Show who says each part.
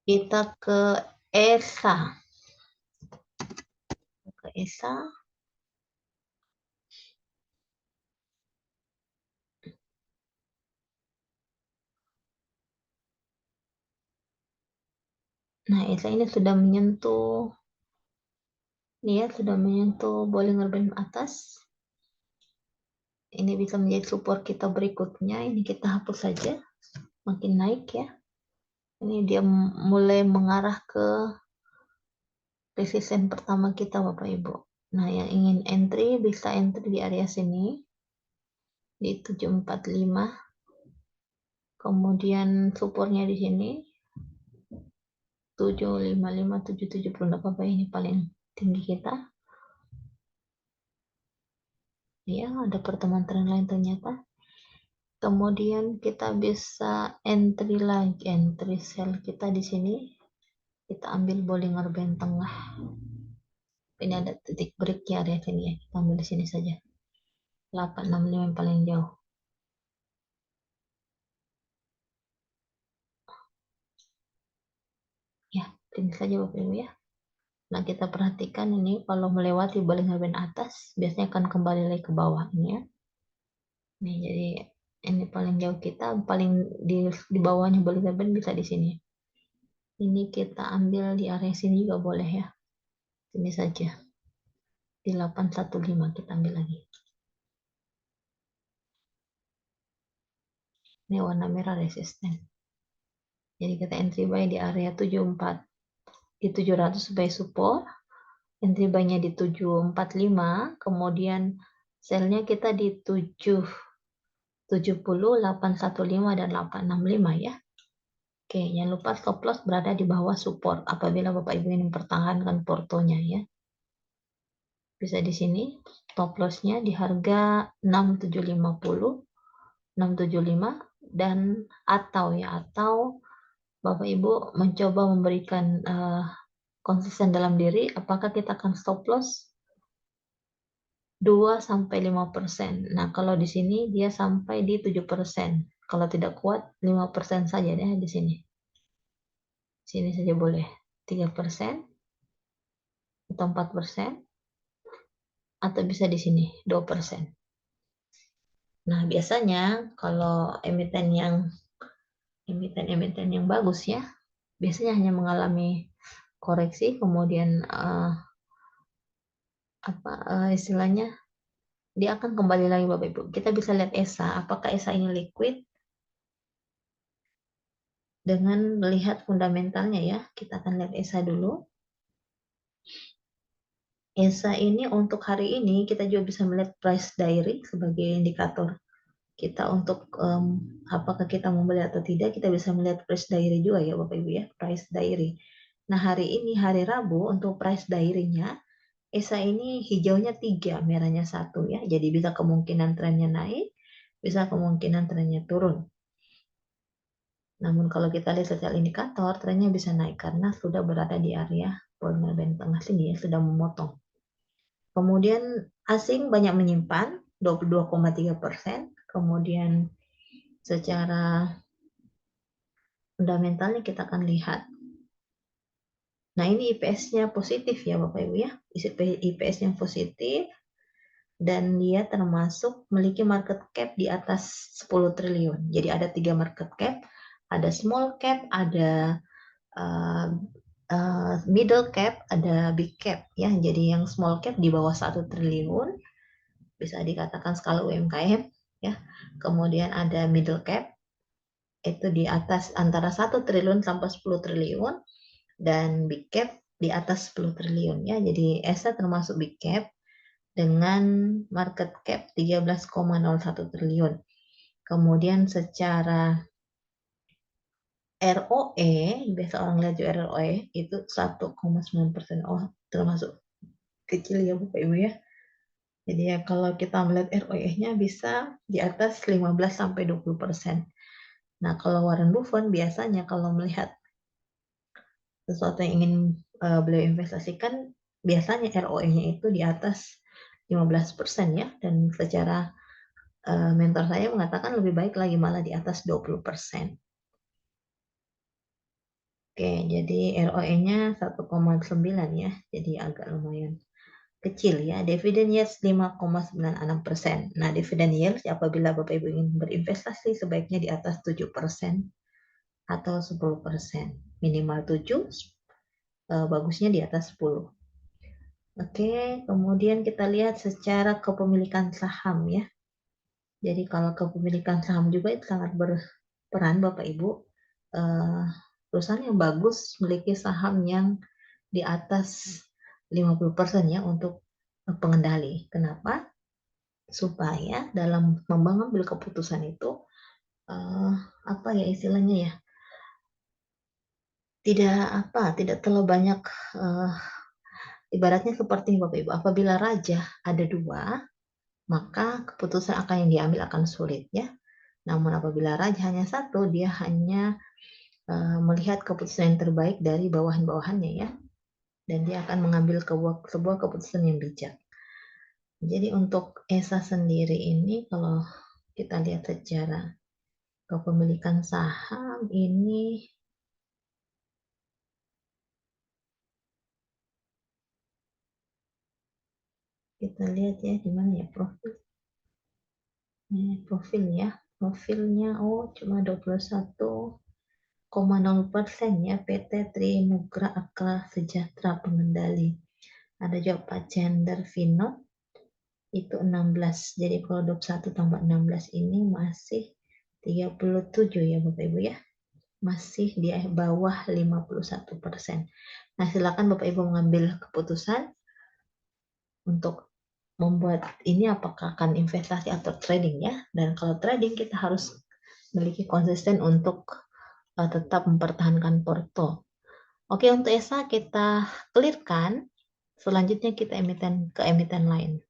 Speaker 1: Kita ke ESA. Ke ESA. Nah, ESA ini sudah menyentuh, dia sudah menyentuh Bollinger Band atas. Ini bisa menjadi support kita berikutnya. Ini kita hapus saja. Makin naik ya. Ini dia mulai mengarah ke resisten pertama kita Bapak Ibu. Nah, yang ingin entry bisa entry di area sini di 745. Kemudian supportnya di sini 755, 770 Bapak, ini paling tinggi kita. Ya, ada pertemuan tren lain ternyata. Kemudian kita bisa entry lagi, entry sell kita di sini. Kita ambil Bollinger Band tengah. Ini ada titik break ya area sini ya. Kita ambil di sini saja. 865 yang paling jauh. Ya, ini saja Bapak Ibu ya. Nah, kita perhatikan ini kalau melewati Bollinger Band atas, biasanya akan kembali lagi ke bawah ini ya. Nih, jadi ini paling jauh kita, paling di bawahnya Bollinger Band bisa di sini. Ini kita ambil di area sini juga boleh ya. Ini saja. Di 815 kita ambil lagi. Ini warna merah resisten. Jadi kita entry buy di area 74. Di 700 sebagai support. Entry buy-nya di 745. Kemudian sell-nya kita di 770, 815, dan 865 ya. Oke, jangan lupa stop loss berada di bawah support apabila Bapak Ibu ingin mempertahankan portonya ya. Bisa di sini stop loss-nya di harga 6750, 675, dan atau Bapak Ibu mencoba memberikan konsisten dalam diri, apakah kita akan stop loss 2-5%. Nah, kalau di sini dia sampai di 7%. Kalau tidak kuat 5% saja deh di sini. Sini saja boleh 3% atau 4%, atau bisa di sini 2%. Nah, biasanya kalau emiten yang bagus ya, biasanya hanya mengalami koreksi, kemudian istilahnya dia akan kembali lagi Bapak Ibu. Kita bisa lihat ESA, apakah ESA ini liquid dengan melihat fundamentalnya ya. Kita akan lihat ESA dulu. ESA ini untuk hari ini kita juga bisa melihat price diary sebagai indikator kita untuk apakah kita membeli atau tidak. Kita bisa melihat price diary juga ya Bapak Ibu ya, price diary. Nah, hari ini hari Rabu untuk price diary-nya ESA ini hijaunya 3, merahnya 1 ya. Jadi bisa kemungkinan trennya naik, bisa kemungkinan trennya turun. Namun kalau kita lihat secara indikator, trennya bisa naik karena sudah berada di area Bollinger Band tengah sini ya, sudah memotong. Kemudian asing banyak menyimpan 22,3%. Kemudian secara fundamentalnya kita akan lihat. Nah, ini IPS-nya positif ya Bapak Ibu ya. IPS-nya positif dan dia termasuk memiliki market cap di atas 10 triliun. Jadi ada 3 market cap, ada small cap, ada middle cap, ada big cap ya. Jadi yang small cap di bawah 1 triliun, bisa dikatakan skala UMKM ya. Kemudian ada middle cap, itu di atas antara 1 triliun sampai 10 triliun, dan big cap di atas 10 triliun ya. Jadi ESA termasuk big cap dengan market cap 13,01 triliun. Kemudian secara ROE, biasa orang lihat juga ROE itu 1,9%. Oh, termasuk kecil ya Bapak Ibu ya. Jadi ya kalau kita melihat ROE-nya bisa di atas 15-20%. Nah, kalau Warren Buffett biasanya kalau melihat sesuatu yang ingin beliau investasikan, biasanya ROE-nya itu di atas 15% ya. Dan secara mentor saya mengatakan lebih baik lagi malah di atas 20%. Oke, Oke, jadi ROE-nya 1,9 ya, jadi agak lumayan kecil ya. Dividend yield 5,96%. Nah, dividend yield apabila Bapak Ibu ingin berinvestasi sebaiknya di atas 7% atau 10%. Minimal 7, bagusnya di atas 10. Oke, kemudian kita lihat secara kepemilikan saham ya. Jadi kalau kepemilikan saham juga itu sangat berperan Bapak Ibu. Perusahaan yang bagus memiliki saham yang di atas 50% ya untuk pengendali. Kenapa? Supaya dalam mengambil keputusan itu apa ya istilahnya ya? Tidak terlalu banyak ibaratnya seperti Bapak Ibu, apabila raja ada 2, maka keputusan yang diambil akan sulit ya. Namun apabila raja hanya 1, dia hanya melihat keputusan yang terbaik dari bawahan-bawahannya ya. Dan dia akan mengambil sebuah keputusan yang bijak. Jadi untuk ESA sendiri ini kalau kita lihat secara kepemilikan saham ini kita lihat ya di mana ya profilnya cuma 21,0% ya PT Trinugra Akra Sejahtera Pengendali. Ada juga Pak Cender Vino itu 16. Jadi kalau 21 tambah 16 ini masih 37 ya Bapak Ibu ya. Masih di bawah 51%. Nah, silakan Bapak Ibu mengambil keputusan untuk membuat ini apakah akan investasi atau trading ya. Dan kalau trading kita harus memiliki konsisten untuk tetap mempertahankan porto. Oke, untuk ESA kita clearkan. Selanjutnya kita ke emiten lain.